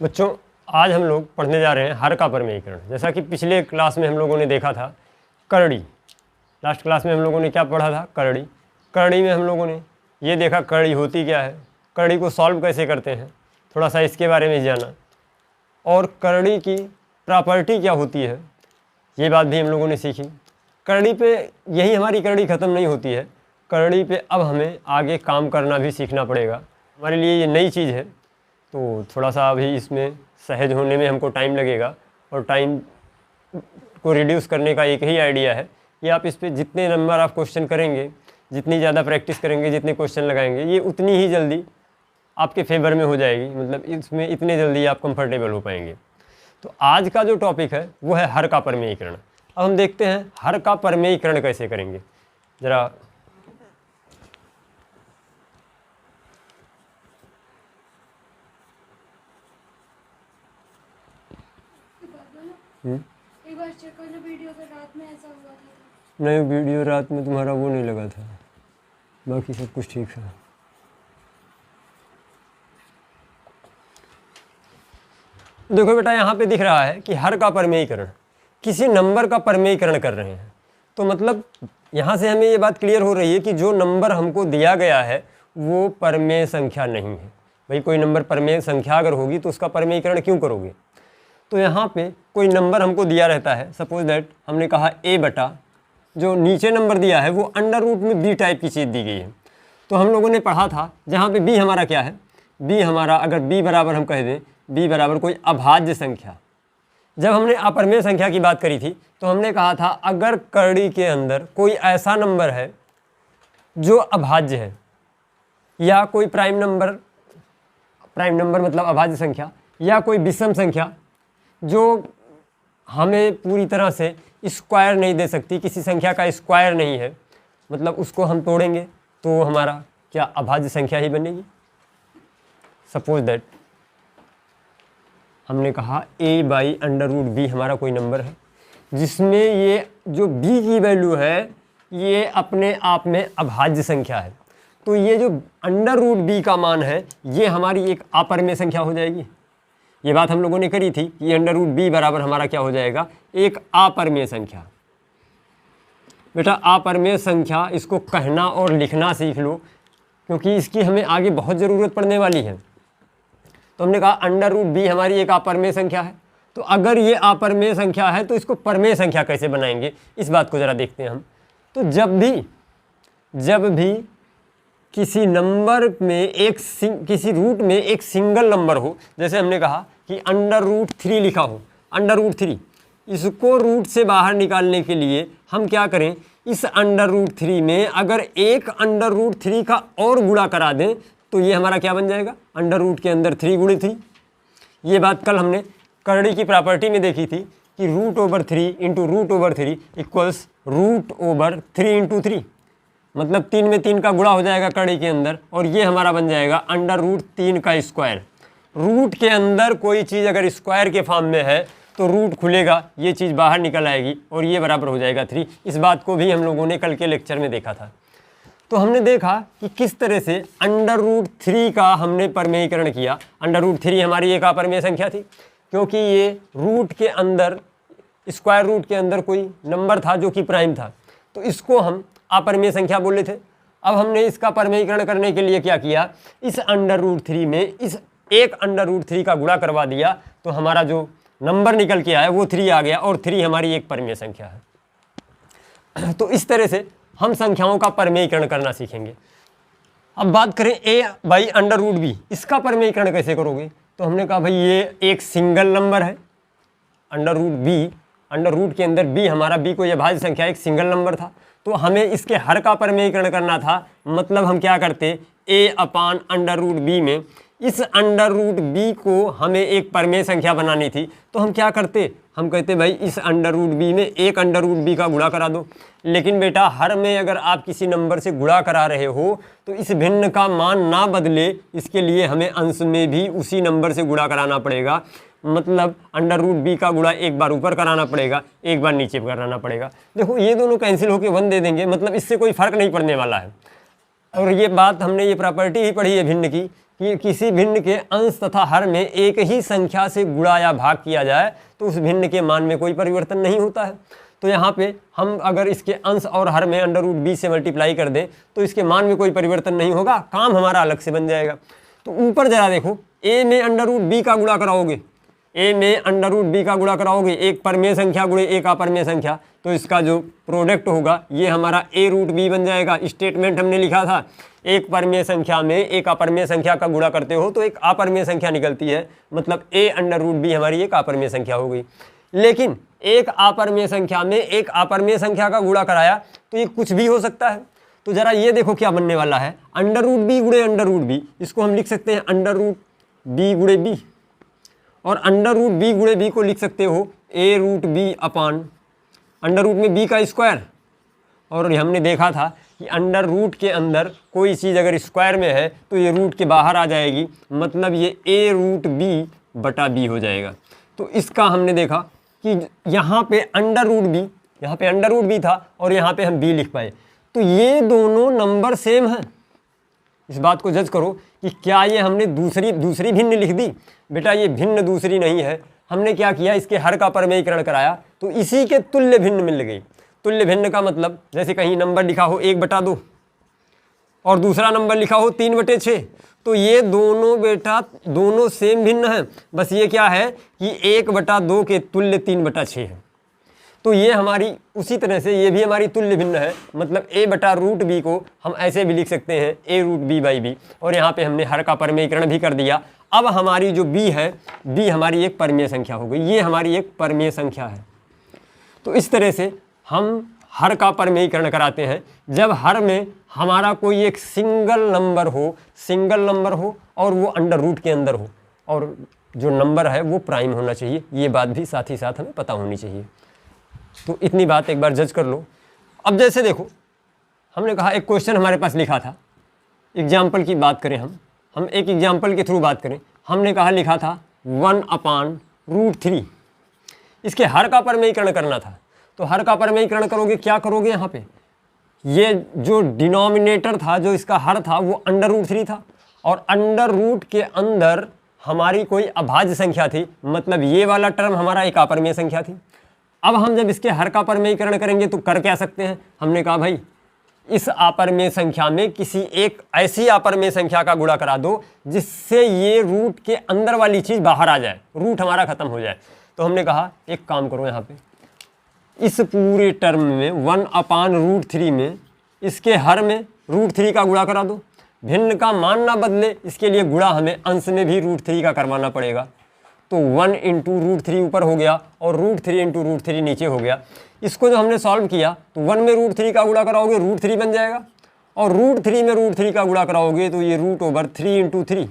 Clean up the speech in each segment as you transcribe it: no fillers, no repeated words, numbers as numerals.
बच्चों, आज हम लोग पढ़ने जा रहे हैं हर का परमेयीकरण। जैसा कि पिछले क्लास में हम लोगों ने देखा था करड़ी। लास्ट क्लास में हम लोगों ने क्या पढ़ा था? करड़ी। करड़ी में हम लोगों ने ये देखा करड़ी होती क्या है, करड़ी को सॉल्व कैसे करते हैं, थोड़ा सा इसके बारे में जाना, और करड़ी की प्रॉपर्टी क्या होती है ये बात भी हम लोगों ने सीखी। करड़ी पे यही हमारी करड़ी ख़त्म नहीं होती है, करड़ी पे अब हमें आगे काम करना भी सीखना पड़ेगा। हमारे लिए ये नई चीज़ है, तो थोड़ा सा अभी इसमें सहज होने में हमको टाइम लगेगा, और टाइम को रिड्यूस करने का एक ही आइडिया है कि आप इस पे जितने नंबर आप क्वेश्चन करेंगे, जितनी ज़्यादा प्रैक्टिस करेंगे, जितने क्वेश्चन लगाएंगे, ये उतनी ही जल्दी आपके फेवर में हो जाएगी। मतलब इसमें इतने जल्दी आप कंफर्टेबल हो पाएंगे। तो आज का जो टॉपिक है वो है हर का परमेयीकरण। अब हम देखते हैं हर का परमेयीकरण कैसे करेंगे। ज़रा एक बार चेक कर लो वीडियो का, रात में ऐसा हुआ था। नहीं, वीडियो रात में तुम्हारा वो नहीं लगा था, बाकी सब कुछ ठीक था। देखो बेटा, यहाँ पे दिख रहा है कि हर का परमेयीकरण, किसी नंबर का परमेयीकरण कर रहे हैं। तो मतलब यहाँ से हमें ये बात क्लियर हो रही है कि जो नंबर हमको दिया गया है वो परमेय संख्या नहीं है। भाई कोई नंबर परमेय संख्या अगर होगी तो उसका परमेयीकरण क्यों करोगे? तो यहाँ पे कोई नंबर हमको दिया रहता है, सपोज दैट हमने कहा a बटा, जो नीचे नंबर दिया है वो अंडर रूट में b टाइप की चीज़ दी गई है। तो हम लोगों ने पढ़ा था जहाँ पे b हमारा क्या है, b हमारा अगर b बराबर हम कह दें, b बराबर कोई अभाज्य संख्या। जब हमने अपरमेय संख्या की बात करी थी तो हमने कहा था अगर करड़ी के अंदर कोई ऐसा नंबर है जो अभाज्य है, या कोई प्राइम नंबर मतलब अभाज्य संख्या, या कोई विषम संख्या जो हमें पूरी तरह से स्क्वायर नहीं दे सकती, किसी संख्या का स्क्वायर नहीं है, मतलब उसको हम तोड़ेंगे तो हमारा क्या अभाज्य संख्या ही बनेगी। सपोज दैट हमने कहा a by under root b हमारा कोई नंबर है जिसमें ये जो b की वैल्यू है ये अपने आप में अभाज्य संख्या है। तो ये जो अंडर रूट b का मान है ये हमारी एक अपरमेय संख्या हो जाएगी। ये बात हम लोगों ने करी थी कि अंडर रूट b बराबर हमारा क्या हो जाएगा, एक अपरमेय संख्या। बेटा अपरमेय संख्या इसको कहना और लिखना सीख लो, क्योंकि इसकी हमें आगे बहुत ज़रूरत पड़ने वाली है। तो हमने कहा अंडर रूट b हमारी एक अपरमेय संख्या है। तो अगर ये अपरमेय संख्या है तो इसको परमेय संख्या कैसे बनाएंगे, इस बात को ज़रा देखते हैं हम। तो जब भी किसी नंबर में किसी रूट में एक सिंगल नंबर हो, जैसे हमने कहा कि अंडर रूट 3 लिखा हो, अंडर रूट 3, इसको रूट से बाहर निकालने के लिए हम क्या करें, इस अंडर रूट 3 में अगर एक अंडर रूट 3 का और गुणा करा दें तो ये हमारा क्या बन जाएगा, अंडर रूट के अंदर 3 गुणे 3। ये बात कल हमने करड़ी की प्रॉपर्टी में देखी थी कि root over 3 into root over 3 equals root over 3 into 3, मतलब 3 में 3 का गुणा हो जाएगा करड़ी के अंदर, और ये हमारा बन जाएगा अंडर रूट 3 का स्क्वायर। रूट के अंदर कोई चीज़ अगर स्क्वायर के फॉर्म में है तो रूट खुलेगा, ये चीज़ बाहर निकल आएगी और ये बराबर हो जाएगा 3। इस बात को भी हम लोगों ने कल के लेक्चर में देखा था। तो हमने देखा कि किस तरह से अंडर रूट 3 का हमने परमेयीकरण किया। अंडर रूट 3 हमारी एक अपरमेय संख्या थी, क्योंकि ये रूट के अंदर, स्क्वायर रूट के अंदर कोई नंबर था जो कि प्राइम था, तो इसको हम अपरमेय संख्या बोले थे। अब हमने इसका परमेयीकरण करने के लिए क्या किया, इस अंडर रूट 3 में इस एक अंडर रूट 3 का गुणा करवा दिया, तो हमारा जो नंबर निकल के आया वो 3 आ गया, और 3 हमारी एक परमेय संख्या है। तो इस तरह से हम संख्याओं का परमेयीकरण करना सीखेंगे। अब बात करें a by under root b, इसका परमेयीकरण कैसे करोगे? तो हमने कहा भाई ये एक सिंगल नंबर है, under root b, under root के अंदर b हमारा, b कोई अभाज्य संख्या, एक सिंगल नंबर था, तो हमें इसके हर का परमेयीकरण करना था। मतलब हम क्या करते, a अपान अंडर रूट b में इस अंडर रूट b को हमें एक परमेय संख्या बनानी थी, तो हम क्या करते, हम कहते भाई इस अंडर रूट b में एक अंडर रूट b का गुणा करा दो। लेकिन बेटा हर में अगर आप किसी नंबर से गुणा करा रहे हो तो इस भिन्न का मान ना बदले, इसके लिए हमें अंश में भी उसी नंबर से गुणा कराना पड़ेगा। मतलब अंडर रूट b का गुणा एक बार ऊपर कराना पड़ेगा, एक बार नीचे कराना पड़ेगा। देखो ये दोनों कैंसिल होकर 1 दे देंगे, मतलब इससे कोई फर्क नहीं पड़ने वाला है। और ये बात हमने ये प्रॉपर्टी ही पढ़ी है भिन्न की कि किसी भिन्न के अंश तथा हर में एक ही संख्या से गुणा या भाग किया जाए तो उस भिन्न के मान में कोई परिवर्तन नहीं होता है। तो यहाँ पे हम अगर इसके अंश और हर में √b से मल्टीप्लाई कर दें तो इसके मान में कोई परिवर्तन नहीं होगा, काम हमारा अलग से बन जाएगा। तो ऊपर जरा देखो, a में √b का गुणा कराओगे, a में √b का गुणा कराओगे, एक परमेय संख्या गुणे एक अपरमेय संख्या, तो इसका जो प्रोडक्ट होगा ये हमारा a√b बन जाएगा। स्टेटमेंट हमने लिखा था, एक परमेय संख्या में एक अपरमेय संख्या का गुणा करते हो तो एक अपरमेय संख्या निकलती है, मतलब a√b हमारी एक अपरमेय संख्या हो गई। लेकिन एक अपरमेय संख्या में एक अपरमेय संख्या का गुणा कराया तो ये कुछ भी हो सकता है। तो जरा ये देखो क्या बनने वाला है, √b गुणे √b, इसको हम लिख सकते हैं √b गुणे b, और √b गुणे b को लिख सकते हो a√b अपान अंडर रूट में b का स्क्वायर। और हमने देखा था कि अंडर रूट के अंदर कोई चीज़ अगर स्क्वायर में है तो ये रूट के बाहर आ जाएगी, मतलब ये a√b बटा b हो जाएगा। तो इसका हमने देखा कि यहाँ पे अंडर रूट b था और यहाँ पे हम b लिख पाए, तो ये दोनों नंबर सेम हैं। इस बात को जज करो कि क्या ये हमने दूसरी भिन्न लिख दी। बेटा ये भिन्न दूसरी नहीं है, हमने क्या किया, इसके हर का परमेयीकरण कराया तो इसी के तुल्य भिन्न मिल गई। तुल्य भिन्न का मतलब जैसे कहीं नंबर लिखा हो 1/2 और दूसरा नंबर लिखा हो 3/6, तो ये दोनों बेटा दोनों सेम भिन्न हैं, बस ये क्या है कि 1/2 के तुल्य 3/6 है। तो ये हमारी उसी तरह से ये भी हमारी तुल्य भिन्न है, मतलब a/√b को हम ऐसे भी लिख सकते हैं a√b/b, और यहाँ पे हमने हर का परमेयीकरण भी कर दिया। अब हमारी जो b है, b हमारी एक परमेय संख्या हो गई, ये हमारी एक परमेय संख्या है। तो इस तरह से हम हर का परमेयीकरण कराते हैं जब हर में हमारा कोई एक सिंगल नंबर हो और वो अंडर रूट के अंदर हो, और जो नंबर है वो प्राइम होना चाहिए। ये बात भी साथ ही साथ हमें पता होनी चाहिए। तो इतनी बात एक बार जज कर लो। अब जैसे देखो, हमने कहा एक क्वेश्चन हमारे पास लिखा था, एग्जाम्पल की बात करें, हम एक एग्जाम्पल के थ्रू बात करें। हमने कहा लिखा था 1/√3, इसके हर का परमेयीकरण करना था। तो हर का परमेयीकरण करोगे, क्या करोगे, यहाँ पे ये जो डिनोमिनेटर था, जो इसका हर था, वो √3 था, और अंडर रूट के अंदर हमारी कोई अभाज्य संख्या थी, मतलब ये वाला टर्म हमारा एक अपरमेय संख्या थी। अब हम जब इसके हर का परमेयीकरण करेंगे तो कर क्या सकते हैं, हमने कहा भाई इस अपरमेय संख्या में किसी एक ऐसी अपरमेय संख्या का गुणा करा दो जिससे ये रूट के अंदर वाली चीज़ बाहर आ जाए, रूट हमारा खत्म हो जाए। तो हमने कहा एक काम करो, यहाँ पे इस पूरे टर्म में 1/√3 में इसके हर में √3 का गुणा करा दो। भिन्न का मान ना बदले, इसके लिए गुणा हमें अंश में भी √3 का करवाना पड़ेगा। तो 1 × √3 ऊपर हो गया और √3 × √3 नीचे हो गया। इसको जो हमने सॉल्व किया तो 1 में √3 का गुणा कराओगे √3 बन जाएगा, और √3 में √3 का गुणा कराओगे तो ये √3 × 3,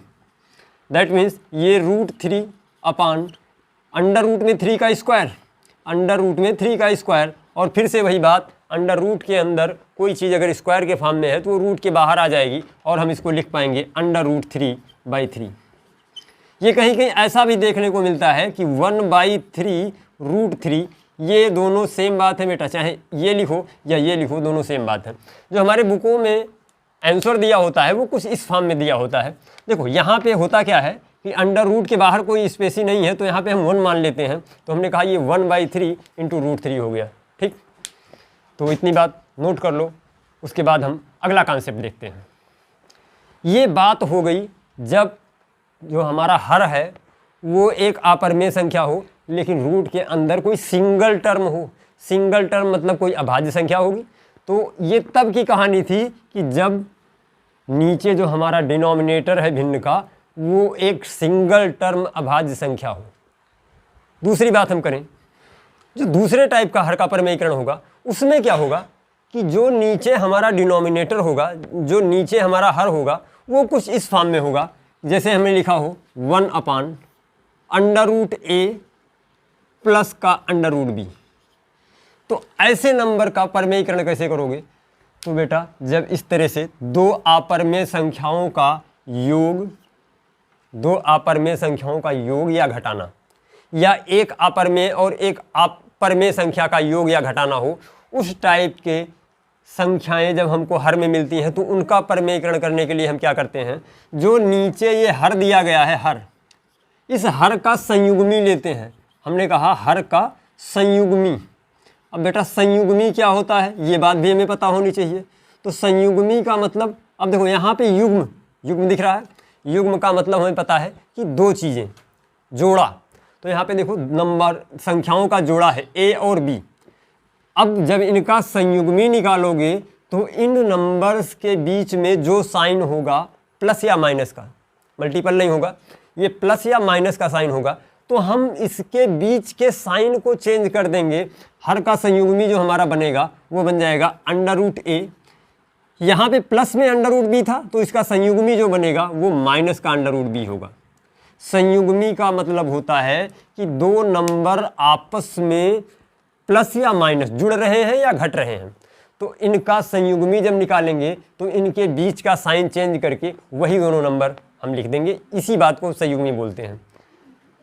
दैट मीन्स ये √3 अपान अंडर रूट में 3 का स्क्वायर, अंडर रूट में 3 का स्क्वायर। और फिर से वही बात, अंडर रूट के अंदर कोई चीज़ अगर स्क्वायर के फॉर्म में है तो वो रूट के बाहर आ जाएगी, और हम इसको लिख पाएंगे √3/3। ये कहीं कहीं ऐसा भी देखने को मिलता है कि 1/3√3, ये दोनों सेम बात है बेटा, चाहे ये लिखो या ये लिखो, दोनों सेम बात है। जो हमारे बुकों में आंसर दिया होता है वो कुछ इस फॉर्म में दिया होता है। देखो यहाँ पे होता क्या है कि अंडर रूट के बाहर कोई स्पेस ही नहीं है, तो यहाँ पे हम 1 मान लेते हैं, तो हमने कहा ये 1/3 × √3 हो गया। ठीक, तो इतनी बात नोट कर लो। उसके बाद हम अगला कॉन्सेप्ट देखते हैं। ये बात हो गई जब जो हमारा हर है वो एक अपरमेय संख्या हो, लेकिन रूट के अंदर कोई सिंगल टर्म हो। सिंगल टर्म मतलब कोई अभाज्य संख्या होगी। तो ये तब की कहानी थी कि जब नीचे जो हमारा डिनोमिनेटर है भिन्न का, वो एक सिंगल टर्म अभाज्य संख्या हो। दूसरी बात हम करें, जो दूसरे टाइप का हर का परमेयीकरण होगा, उसमें क्या होगा कि जो नीचे हमारा डिनोमिनेटर होगा, जो नीचे हमारा हर होगा, वो कुछ इस फॉर्म में होगा, जैसे हमने लिखा हो 1/√a प्लस का √b। तो ऐसे नंबर का परमेयीकरण कैसे करोगे, तो बेटा जब इस तरह से दो अपरमेय संख्याओं का योग या घटाना, या एक अपरमेय और एक अपरमेय संख्या का योग या घटाना हो, उस टाइप के संख्याएं जब हमको हर में मिलती हैं तो उनका परमेयीकरण करने के लिए हम क्या करते हैं, जो नीचे ये हर दिया गया है हर, इस हर का संयुग्मी लेते हैं। हमने कहा हर का संयुग्मी। अब बेटा संयुग्मी क्या होता है ये बात भी हमें पता होनी चाहिए। तो संयुग्मी का मतलब, अब देखो यहाँ पे युग्म युग्म दिख रहा है, युग्म का मतलब हमें पता है कि दो चीज़ें जोड़ा। तो यहाँ पे देखो नंबर संख्याओं का जोड़ा है ए और बी। अब जब इनका संयुग्मी निकालोगे तो इन नंबर्स के बीच में जो साइन होगा प्लस या माइनस का, मल्टीपल नहीं होगा, ये प्लस या माइनस का साइन होगा, तो हम इसके बीच के साइन को चेंज कर देंगे। हर का संयुग्मी जो हमारा बनेगा वो बन जाएगा अंडर रूट ए। यहाँ पे प्लस में अंडर रूट बी था तो इसका संयुग्मी जो बनेगा वो माइनस का अंडर रूट बी होगा। संयुग्मी का मतलब होता है कि दो नंबर आपस में प्लस या माइनस जुड़ रहे हैं या घट रहे हैं, तो इनका संयुग्मी जब निकालेंगे तो इनके बीच का साइन चेंज करके वही दोनों नंबर हम लिख देंगे। इसी बात को संयुग्मी बोलते हैं।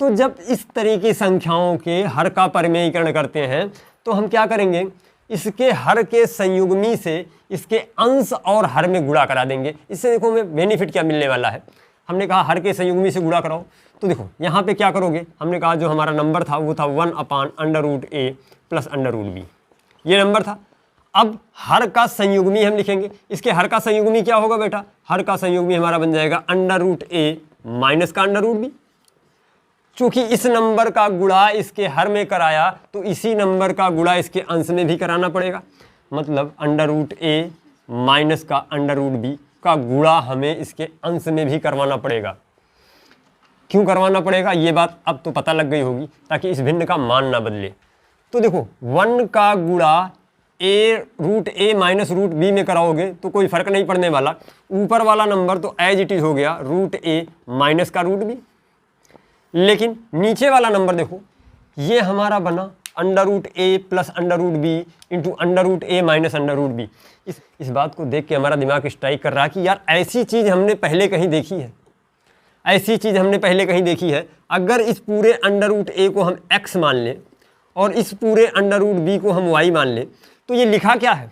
तो जब इस तरह की संख्याओं के हर का परमेयीकरण करते हैं तो हम क्या करेंगे, इसके हर के संयुग्मी से इसके अंश और हर में गुणा करा देंगे। इससे देखो हमें बेनिफिट क्या मिलने वाला है। हमने कहा हर के संयुग्मी से गुणा कराओ, तो देखो यहाँ पे क्या करोगे, हमने कहा जो हमारा नंबर था वो था 1/√a plus under root b, ये नंबर था। अब हर का संयुग्मी हम लिखेंगे। इसके हर का संयुग्मी क्या होगा बेटा, हर का संयुग्मी हमारा बन जाएगा अंडर√a माइनस का अंडर रूट बी। चूंकि इस नंबर का गुणा इसके हर में कराया तो इसी नंबर का गुणा इसके अंश में भी कराना पड़ेगा। मतलब अंडर√a माइनस का अंडर रूट बी का गुणा हमें इसके अंश में भी करवाना पड़ेगा। क्यों करवाना पड़ेगा ये बात अब तो पता लग गई होगी, ताकि इस भिन्न का मान ना बदले। तो देखो 1 का गुणा a√a माइनस रूट बी में कराओगे तो कोई फर्क नहीं पड़ने वाला। ऊपर वाला नंबर तो एज इट इज हो गया √a माइनस का रूट बी, लेकिन नीचे वाला नंबर देखो ये हमारा बना अंडर√a plus under root b into अंडर√a माइनस अंडर रूट बी। इस बात को देख के हमारा दिमाग स्ट्राइक कर रहा कि यार ऐसी चीज़ हमने पहले कहीं देखी है, ऐसी चीज़ हमने पहले कहीं देखी है। अगर इस पूरे अंडर√a को हम x मान लें और इस पूरे अंडर रूट बी को हम y मान लें तो ये लिखा क्या है,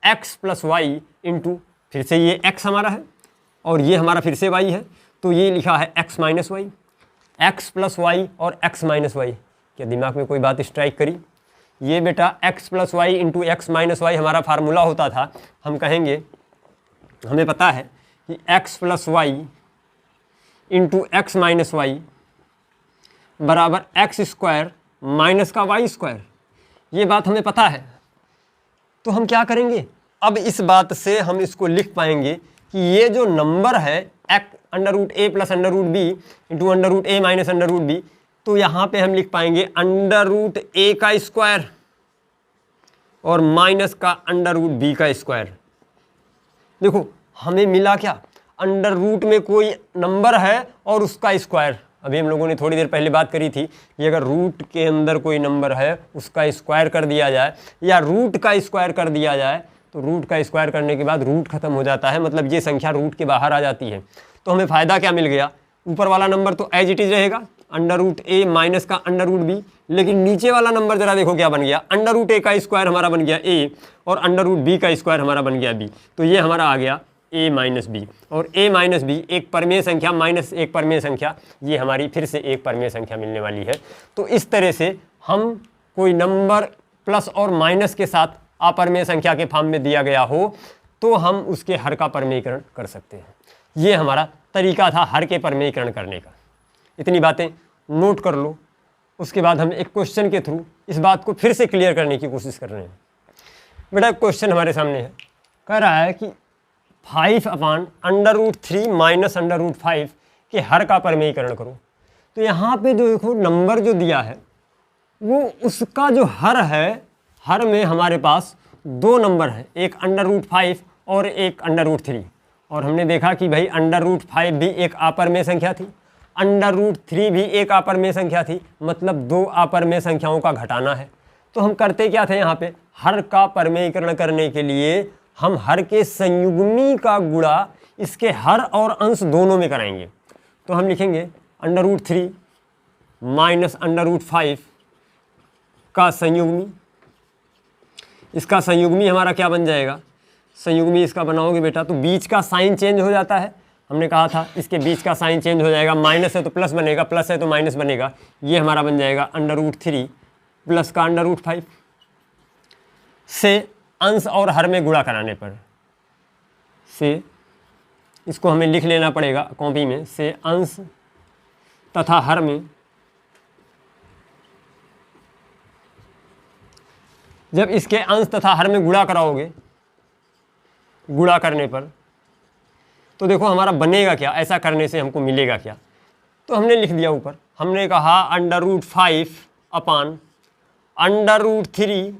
x प्लस वाई इंटू, फिर से ये x हमारा है और ये हमारा फिर से y है, तो ये लिखा है x minus y, x plus y और x माइनस वाई। क्या दिमाग में कोई बात स्ट्राइक करी? ये बेटा x plus y into x minus y हमारा फार्मूला होता था। हम कहेंगे, हमें पता है कि x plus y into x minus y बराबर एक्स स्क्वायर माइनस का वाई स्क्वायर, ये बात हमें पता है। तो हम क्या करेंगे, अब इस बात से हम इसको लिख पाएंगे कि ये जो नंबर है अंडर√a plus under root b into अंडर√a माइनस अंडर रूट बी, तो यहाँ पे हम लिख पाएंगे अंडर√a का स्क्वायर और माइनस का अंडर रूट बी का स्क्वायर। देखो हमें मिला क्या, अंडर रूट में कोई नंबर है और उसका स्क्वायर। अभी हम लोगों ने थोड़ी देर पहले बात करी थी कि अगर रूट के अंदर कोई नंबर है उसका स्क्वायर कर दिया जाए या रूट का स्क्वायर कर दिया जाए तो रूट का स्क्वायर करने के बाद रूट खत्म हो जाता है, मतलब ये संख्या रूट के बाहर आ जाती है। तो हमें फ़ायदा क्या मिल गया, ऊपर वाला नंबर तो एज इट इज़ रहेगा अंडर√a माइनस का अंडर रूट बी, लेकिन नीचे वाला नंबर जरा देखो क्या बन गया, अंडर√a का स्क्वायर हमारा बन गया a और अंडर रूट बी का स्क्वायर हमारा बन गया b। तो ये हमारा आ गया a माइनस बी, और a माइनस बी एक परमेय संख्या माइनस एक परमेय संख्या, ये हमारी फिर से एक परमेय संख्या मिलने वाली है। तो इस तरह से हम कोई नंबर प्लस और माइनस के साथ अपरमेय संख्या के फॉर्म में दिया गया हो तो हम उसके हर का परमेयीकरण कर सकते हैं। ये हमारा तरीका था हर के परमेयीकरण करने का। इतनी बातें नोट कर लो, उसके बाद हम एक क्वेश्चन के थ्रू इस बात को फिर से क्लियर करने की कोशिश कर रहे हैं। बेटा क्वेश्चन हमारे सामने है, कह रहा है कि 5/√3 माइनस अंडर√5 के हर का परमेयीकरण करो। तो यहाँ पे जो देखो नंबर जो दिया है वो उसका जो हर है, हर में हमारे पास दो नंबर हैं, एक अंडर√5 और एक अंडर√3। और हमने देखा कि भाई अंडर√5 भी एक अपरमेय संख्या थी, अंडर√3 भी एक अपरमेय संख्या थी, मतलब दो अपरमेय संख्याओं का घटाना है। तो हम करते क्या थे, यहाँ पे हर का परमेयीकरण करने के लिए हम हर के संयुग्मी का गुणा इसके हर और अंश दोनों में कराएंगे। तो हम लिखेंगे अंडर√3 माइनस अंडर√5 का संयुग्मी, इसका संयुग्मी हमारा क्या बन जाएगा, संयुग्मी इसका बनाओगे बेटा तो बीच का साइन चेंज हो जाता है। हमने कहा था इसके बीच का साइन चेंज हो जाएगा, माइनस है तो प्लस बनेगा, प्लस है तो माइनस बनेगा। ये हमारा बन जाएगा √3 प्लस का √5 से अंश और हर में गुणा कराने पर से, इसको हमें लिख लेना पड़ेगा कॉपी में, से अंश तथा हर में जब इसके अंश तथा हर में गुणा कराओगे, गुणा करने पर तो देखो हमारा बनेगा क्या, ऐसा करने से हमको मिलेगा क्या। तो हमने लिख दिया ऊपर, हमने कहा √5 अपान √3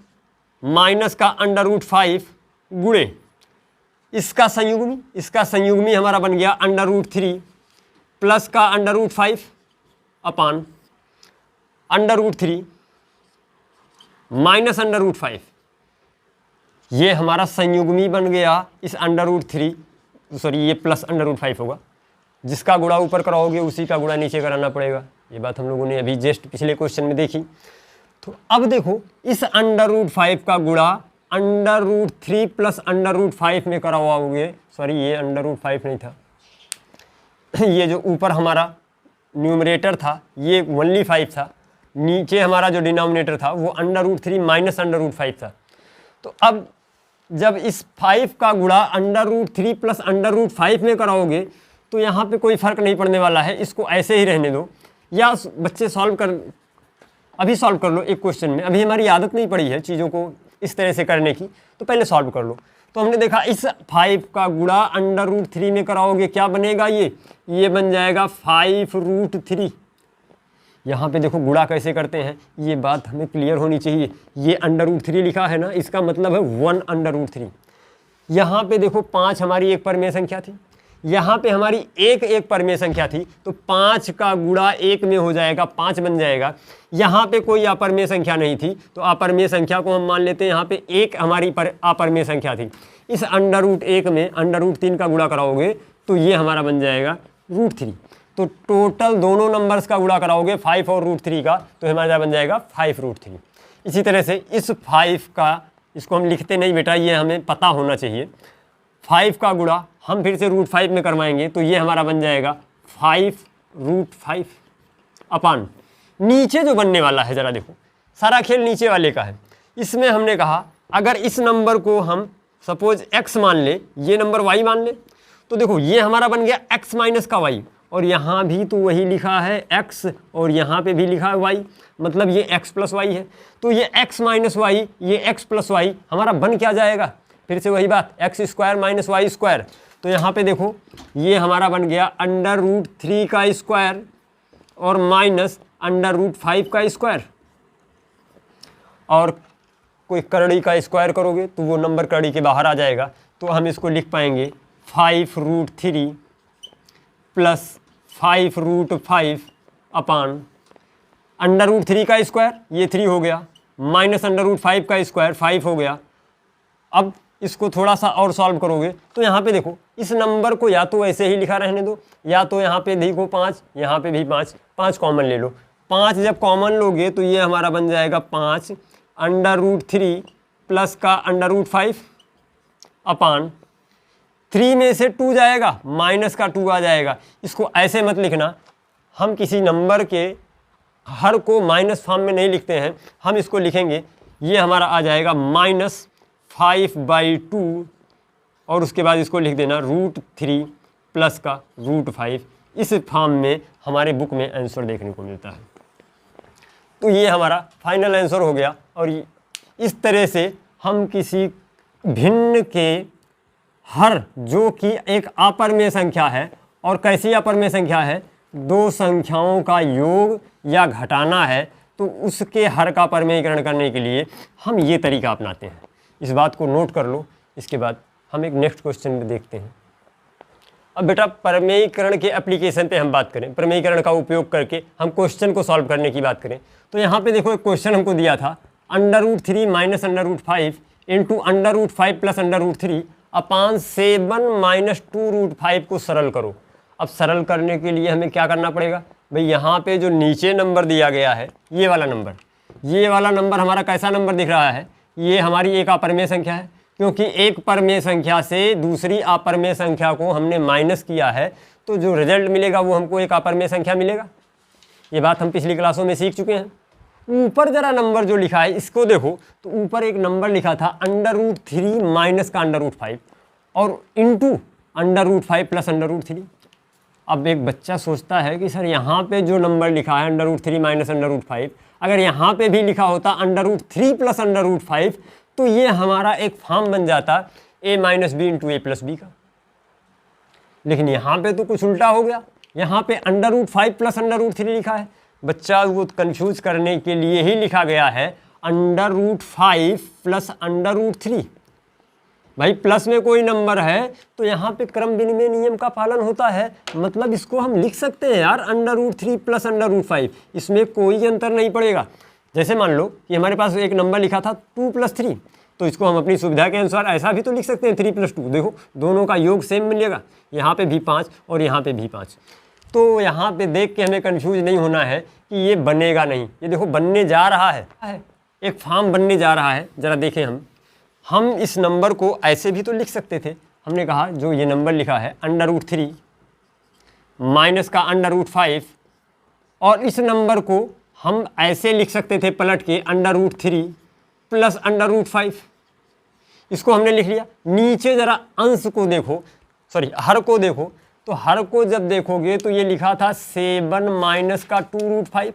माइनस का √5 गुणे इसका संयुग्मी हमारा बन गया √3 प्लस का √5 अपान √3 माइनस √5। ये हमारा संयुग्मी बन गया इस √3, सॉरी ये प्लस √5 होगा। जिसका गुणा ऊपर कराओगे उसी का गुणा नीचे कराना पड़ेगा। ये बात हम लोगों ने अभी जस्ट पिछले क्वेश्चन में देखी। तो अब देखो इस √5 का गुणा √3 प्लस √5 में करवाओगे, सॉरी ये √5 नहीं था, ये जो ऊपर हमारा न्यूमरेटर था ये ओनली 5 था, नीचे हमारा जो डिनोमिनेटर था वो √3 माइनस √5 था। तो अब जब इस 5 का गुणा √3 प्लस √5 में कराओगे तो यहाँ पे कोई फ़र्क नहीं पड़ने वाला है, इसको ऐसे ही रहने दो। या बच्चे अभी सॉल्व कर लो एक क्वेश्चन में, अभी हमारी आदत नहीं पड़ी है चीज़ों को इस तरह से करने की, तो पहले सॉल्व कर लो। तो हमने देखा इस 5 का गुणा √3 में कराओगे क्या बनेगा, ये बन जाएगा 5√3। यहाँ पे देखो गुणा कैसे करते हैं, ये बात हमें क्लियर होनी चाहिए। ये √3 लिखा है ना, इसका मतलब है 1/√3। यहाँ पे देखो 5 हमारी एक परमेय संख्या थी, यहाँ पे हमारी एक परमेय संख्या थी, तो 5 का गुणा 1 में हो जाएगा, 5 बन जाएगा। यहाँ पे कोई अपरमेय संख्या नहीं थी, तो अपरमेय संख्या को हम मान लेते हैं यहाँ पे एक हमारी अपरमेय संख्या थी। इस √1 में √3 का गुणा कराओगे तो ये हमारा बन जाएगा √3। तो टोटल दोनों नंबर्स का गुणा कराओगे 5 और √3 का, तो हमारा बन जाएगा 5√3। इसी तरह से इस 5 का, इसको हम लिखते नहीं बेटा, ये हमें पता होना चाहिए। 5 का गुणा हम फिर से √5 में करवाएंगे तो ये हमारा बन जाएगा 5√5 अपान नीचे जो बनने वाला है, ज़रा देखो सारा खेल नीचे वाले का है। इसमें हमने कहा अगर इस नंबर को हम सपोज x मान ले, ये नंबर y मान ले, तो देखो ये हमारा बन गया x माइनस का y, और यहाँ भी तो वही लिखा है x और यहाँ पे भी लिखा है y, मतलब ये x प्लस वाई है। तो ये x माइनस वाई, ये x प्लस वाई हमारा बन क्या जाएगा, फिर से वही बात, x² माइनस y²। तो यहाँ पे देखो ये हमारा बन गया √3 का स्क्वायर और माइनस √5 का स्क्वायर, और कोई करड़ी का स्क्वायर करोगे तो वो नंबर करड़ी के बाहर आ जाएगा। तो हम इसको लिख पाएंगे 5√3 प्लस 5√5 अपान √3 का स्क्वायर, ये 3 हो गया, माइनस √5 का स्क्वायर 5 हो गया। अब इसको थोड़ा सा और सॉल्व करोगे तो यहाँ पे देखो इस नंबर को या तो ऐसे ही लिखा रहने दो, या तो यहाँ पे देखो 5, यहाँ पे भी 5 कॉमन ले लो। 5 जब कॉमन लोगे तो ये हमारा बन जाएगा 5 √3 प्लस का √5 अपान 3 में से 2 जाएगा, माइनस का 2 आ जाएगा। इसको ऐसे मत लिखना, हम किसी नंबर के हर को माइनस फॉर्म में नहीं लिखते हैं, हम इसको लिखेंगे, ये हमारा आ जाएगा -5/2, और उसके बाद इसको लिख देना √3 प्लस का √5। इस फॉर्म में हमारे बुक में आंसर देखने को मिलता है। तो ये हमारा फाइनल आंसर हो गया। और इस तरह से हम किसी भिन्न के हर, जो कि एक अपरमेय संख्या है, और कैसी अपरमेय संख्या है, दो संख्याओं का योग या घटाना है, तो उसके हर का परमेयीकरण करने के लिए हम ये तरीका अपनाते हैं। इस बात को नोट कर लो। इसके बाद हम एक नेक्स्ट क्वेश्चन में देखते हैं। अब बेटा परमेयीकरण के एप्लीकेशन पे हम बात करें, परमेयीकरण का उपयोग करके हम क्वेश्चन को सॉल्व करने की बात करें, तो यहाँ पे देखो एक क्वेश्चन हमको दिया था, √3 माइनस √5 इंटू √5 प्लस √3 अपान 7 - 2√5 को सरल करो। अब सरल करने के लिए हमें क्या करना पड़ेगा भाई, यहाँ पे जो नीचे नंबर दिया गया है, ये वाला नंबर हमारा कैसा नंबर दिख रहा है, ये हमारी एक अपरमेय संख्या है, क्योंकि एक परमेय संख्या से दूसरी अपरमेय संख्या को हमने माइनस किया है, तो जो रिजल्ट मिलेगा वो हमको एक अपरमेय संख्या मिलेगा। ये बात हम पिछली क्लासों में सीख चुके हैं। ऊपर जरा नंबर जो लिखा है इसको देखो, तो ऊपर एक नंबर लिखा था √3 माइनस का √5 और इंटू √5 प्लस √3। अब एक बच्चा सोचता है कि सर यहाँ पे जो नंबर लिखा है √3 माइनस √5, अगर यहाँ पे भी लिखा होता √3 प्लस √5 तो ये हमारा एक फॉर्म बन जाता a minus b into a plus b का। लेकिन यहाँ पे तो कुछ उल्टा हो गया, यहाँ पे √5 प्लस √3 लिखा है। बच्चा वो कंफ्यूज करने के लिए ही लिखा गया है √5 प्लस √3। भाई प्लस में कोई नंबर है तो यहाँ पे क्रम विनिमय नियम का पालन होता है, मतलब इसको हम लिख सकते हैं यार √3 प्लस √5, इसमें कोई अंतर नहीं पड़ेगा। जैसे मान लो कि हमारे पास एक नंबर लिखा था 2 + 3, तो इसको हम अपनी सुविधा के अनुसार ऐसा भी तो लिख सकते हैं 3 + 2। देखो दोनों का योग सेम मिलेगा, यहाँ पे भी 5 और यहाँ पे भी 5। तो यहाँ पे देख के हमें कंफ्यूज नहीं होना है कि ये बनेगा नहीं। ये देखो बनने जा रहा है, एक फॉर्म बनने जा रहा है। ज़रा देखें हम इस नंबर को ऐसे भी तो लिख सकते थे। हमने कहा जो ये नंबर लिखा है √3 माइनस का √5, और इस नंबर को हम ऐसे लिख सकते थे पलट के √3 प्लस √5। इसको हमने लिख लिया। नीचे ज़रा अंश को देखो, सॉरी हर को देखो, तो हर को जब देखोगे तो ये लिखा था 7 माइनस का 2√5,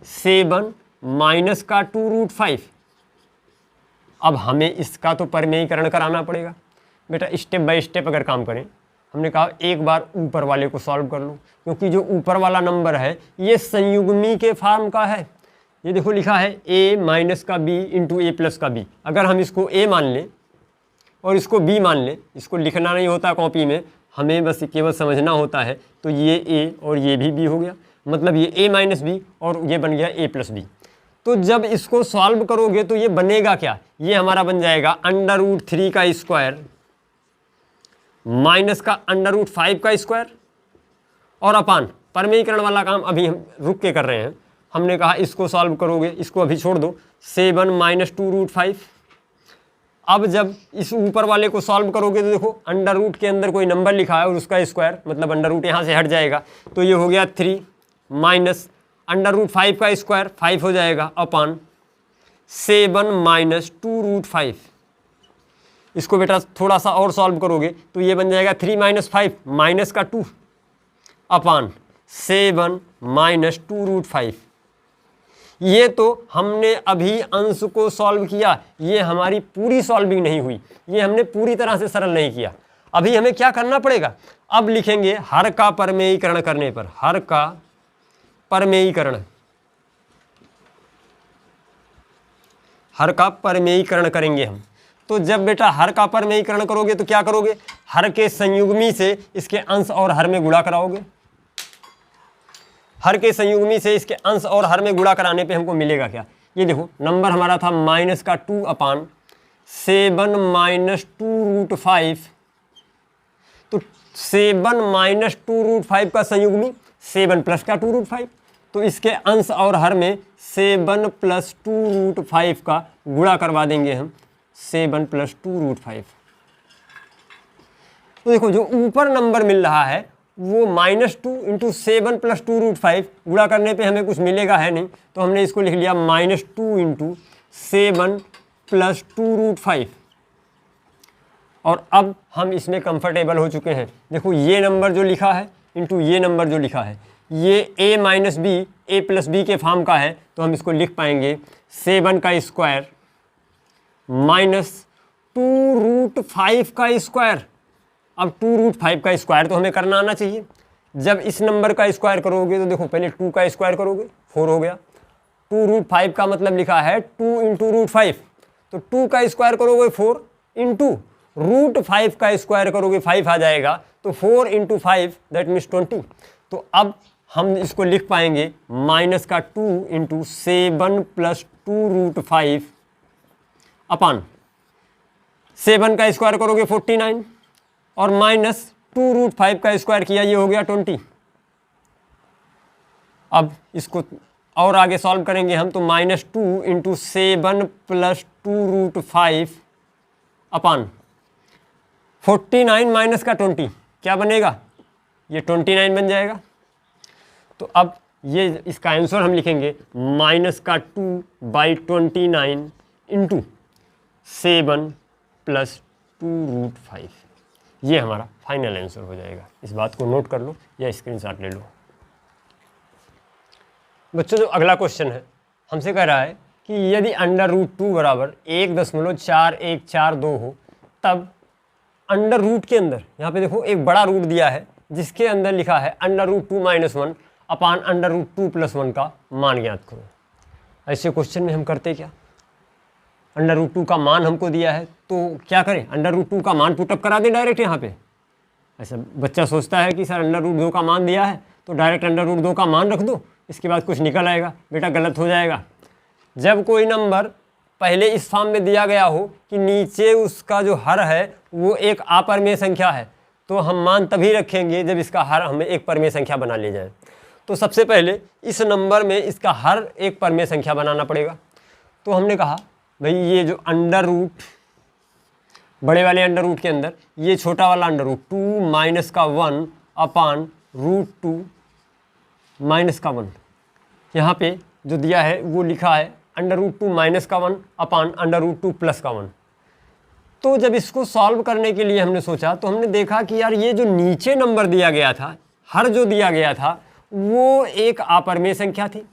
7 माइनस का 2√5। अब हमें इसका तो परमेयीकरण कराना पड़ेगा। बेटा स्टेप बाय स्टेप अगर काम करें, हमने कहा एक बार ऊपर वाले को सॉल्व कर लो, क्योंकि जो ऊपर वाला नंबर है ये संयुग्मी के फॉर्म का है। ये देखो लिखा है a माइनस का b इंटू ए प्लस का b। अगर हम इसको a मान लें और इसको b मान लें, इसको लिखना नहीं होता कॉपी में, हमें बस केवल समझना होता है, तो ये a और ये भी b हो गया, मतलब ये a माइनस b और ये बन गया a प्लस b। तो जब इसको सॉल्व करोगे तो ये बनेगा क्या, ये हमारा बन जाएगा √3 का स्क्वायर माइनस का √5 का स्क्वायर और अपान। परमेयीकरण वाला काम अभी हम रुक के कर रहे हैं। हमने कहा इसको सॉल्व करोगे, इसको अभी छोड़ दो, 7 माइनस 2√5। अब जब इस ऊपर वाले को सॉल्व करोगे तो देखो अंडर के अंदर कोई नंबर लिखा है और उसका स्क्वायर, मतलब अंडर यहाँ से हट जाएगा, तो ये हो गया 3 माइनस √5 का स्क्वायर 5 हो जाएगा अपान 7 माइनस 2√5। इसको बेटा थोड़ा सा और सॉल्व करोगे तो ये बन जाएगा 3 माइनस 5 माइनस का 2 अपान 7 माइनस 2√5। ये तो हमने अभी अंश को सॉल्व किया, ये हमारी पूरी सॉल्विंग नहीं हुई, ये हमने पूरी तरह से सरल नहीं किया। अभी हमें क्या करना पड़ेगा, अब लिखेंगे हर का परमेयीकरण करने पर, हर का परमेयीकरण, हर का परमेयीकरण करेंगे हम। तो जब बेटा हर का परमेयीकरण करोगे तो क्या करोगे, हर के संयुग्मी से इसके अंश और हर में गुणा कराओगे। हर के संयुग्मी से इसके अंश और हर में गुणा कराने पे हमको मिलेगा क्या, ये देखो नंबर हमारा था माइनस का 2 अपान 7 माइनस 2√5। तो 7 माइनस 2√5 का संयुग्मी 7 प्लस का 2√5, तो इसके अंश और हर में 7 प्लस 2√5 का गुणा करवा देंगे हम, 7 प्लस 2√5। तो देखो जो ऊपर नंबर मिल रहा है वो -2 इंटू 7 प्लस 2√5, गुणा करने पे हमें कुछ मिलेगा है नहीं, तो हमने इसको लिख लिया -2 इंटू 7 प्लस 2√5। और अब हम इसमें कंफर्टेबल हो चुके हैं। देखो ये नंबर जो लिखा है इंटू ये नंबर जो लिखा है, ये a minus b a plus b के फॉर्म का है, तो हम इसको लिख पाएंगे 7 का स्क्वायर माइनस 2√5 का स्क्वायर। अब 2√5 का स्क्वायर तो हमें करना आना चाहिए। जब इस नंबर का स्क्वायर करोगे तो देखो पहले 2 का स्क्वायर करोगे 4 हो गया, 2√5 का मतलब लिखा है 2 इंटू √5, तो 2 का स्क्वायर करोगे 4 इंटू √5 का स्क्वायर करोगे 5 आ जाएगा, तो 4 इंटू 5 दैट मीन्स 20। तो अब हम इसको लिख पाएंगे माइनस का 2 इंटू 7 प्लस 2√5 अपान 7 का स्क्वायर करोगे 49 और माइनस 2√5 का स्क्वायर किया, ये हो गया 20। अब इसको और आगे सॉल्व करेंगे हम, तो -2 इंटू 7 प्लस 2√5 अपान 49 माइनस का 20 क्या बनेगा, ये 29 बन जाएगा। तो अब ये इसका आंसर हम लिखेंगे माइनस का 2/29 इंटू 7 प्लस 2√5। ये हमारा फाइनल आंसर हो जाएगा। इस बात को नोट कर लो या स्क्रीनशॉट ले लो। बच्चों जो अगला क्वेश्चन है हमसे कह रहा है कि यदि √2 बराबर 1.4142 हो तब अंडर रूट के अंदर, यहाँ पे देखो एक बड़ा रूट दिया है जिसके अंदर लिखा है √2 - 1 अपान √2 + 1 का मान ज्ञात करो। ऐसे क्वेश्चन में हम करते क्या, √2 का मान हमको दिया है तो क्या करें, √2 का मान पुटअप करा दें डायरेक्ट यहाँ पे। ऐसा बच्चा सोचता है कि सर √2 का मान दिया है तो डायरेक्ट √2 का मान रख दो, इसके बाद कुछ निकल आएगा। बेटा गलत हो जाएगा। जब कोई नंबर पहले इस फॉर्म में दिया गया हो कि नीचे उसका जो हर है वो एक अपरिमेय संख्या है तो हम मान तभी रखेंगे जब इसका हर हमें एक परिमेय संख्या बना ले जाए। तो सबसे पहले इस नंबर में इसका हर एक परिमेय संख्या बनाना पड़ेगा। तो हमने कहा भाई ये जो अंडर रूट, बड़े वाले अंडर रूट के अंदर ये छोटा वाला अंडर रूट 2 माइनस का 1 अपान √2 माइनस का 1, यहाँ पे जो दिया है वो लिखा है √2 माइनस का 1 अपान √2 प्लस का 1। तो जब इसको सॉल्व करने के लिए हमने सोचा तो हमने देखा कि यार ये जो नीचे नंबर दिया गया था, हर जो दिया गया था वो एक अपरिमेय संख्या थी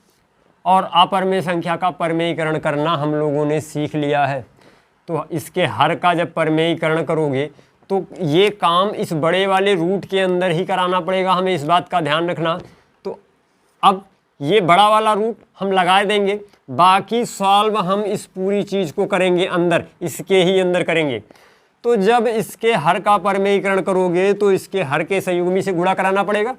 और अपरिमेय संख्या का परिमेयीकरण करना हम लोगों ने सीख लिया है। तो इसके हर का जब परिमेयीकरण करोगे तो ये काम इस बड़े वाले रूट के अंदर ही कराना पड़ेगा, हमें इस बात का ध्यान रखना। तो अब ये बड़ा वाला रूट हम लगा देंगे, बाकी सॉल्व हम इस पूरी चीज़ को करेंगे अंदर, इसके ही अंदर करेंगे। तो जब इसके हर का परिमेयीकरण करोगे तो इसके हर के संयुग्मी से गुणा कराना पड़ेगा।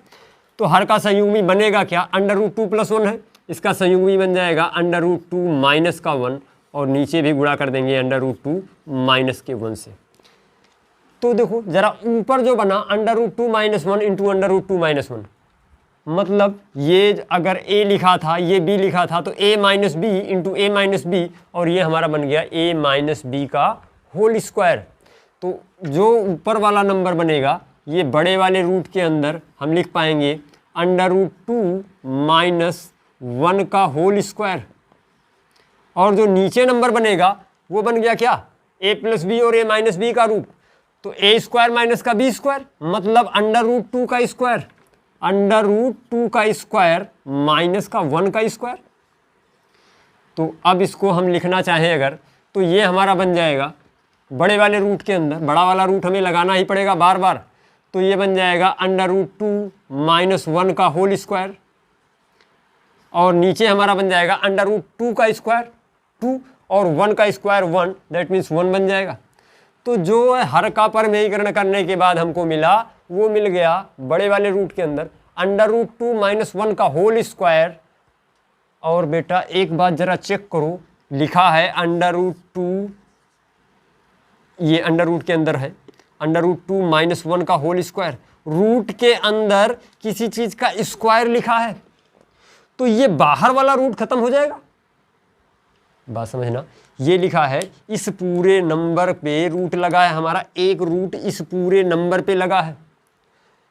तो हर का संयुग्मी बनेगा क्या, √2 + 1 है, इसका संयुग्मी बन जाएगा √2 माइनस का 1 और नीचे भी गुणा कर देंगे √2 माइनस के 1 से। तो देखो जरा ऊपर जो बना √2 - 1 इंटू √2 - 1, मतलब ये अगर a लिखा था ये b लिखा था तो a - b into a - b और ये हमारा बन गया a - b का होल स्क्वायर। तो जो ऊपर वाला नंबर बनेगा ये बड़े वाले रूट के अंदर हम लिख पाएंगे √2 - 1 का होल स्क्वायर और जो नीचे नंबर बनेगा वो बन गया क्या, a + b और a - b का रूट। तो a² माइनस का b², मतलब √2 का स्क्वायर, √2 का स्क्वायर माइनस का 1 का स्क्वायर। तो अब इसको हम लिखना चाहें अगर तो ये हमारा बन जाएगा बड़े वाले रूट के अंदर, बड़ा वाला रूट हमें लगाना ही पड़ेगा बार बार। तो ये बन जाएगा √2 - 1 का होल स्क्वायर और नीचे हमारा बन जाएगा √2 का स्क्वायर 2 और 1 का स्क्वायर 1, दैट मीन्स 1 बन जाएगा। तो जो हर का परिमेयीकरण करने के बाद हमको मिला वो मिल गया बड़े वाले रूट के अंदर √2 - 1 का होल स्क्वायर। और बेटा एक बात जरा चेक करो, लिखा है √2, ये अंडर रूट के अंदर है √2 - 1 का होल स्क्वायर। रूट के अंदर किसी चीज का स्क्वायर लिखा है तो ये बाहर वाला रूट खत्म हो जाएगा। बात समझना, ये लिखा है इस पूरे नंबर पे रूट लगा है हमारा, एक रूट इस पूरे नंबर पे लगा है,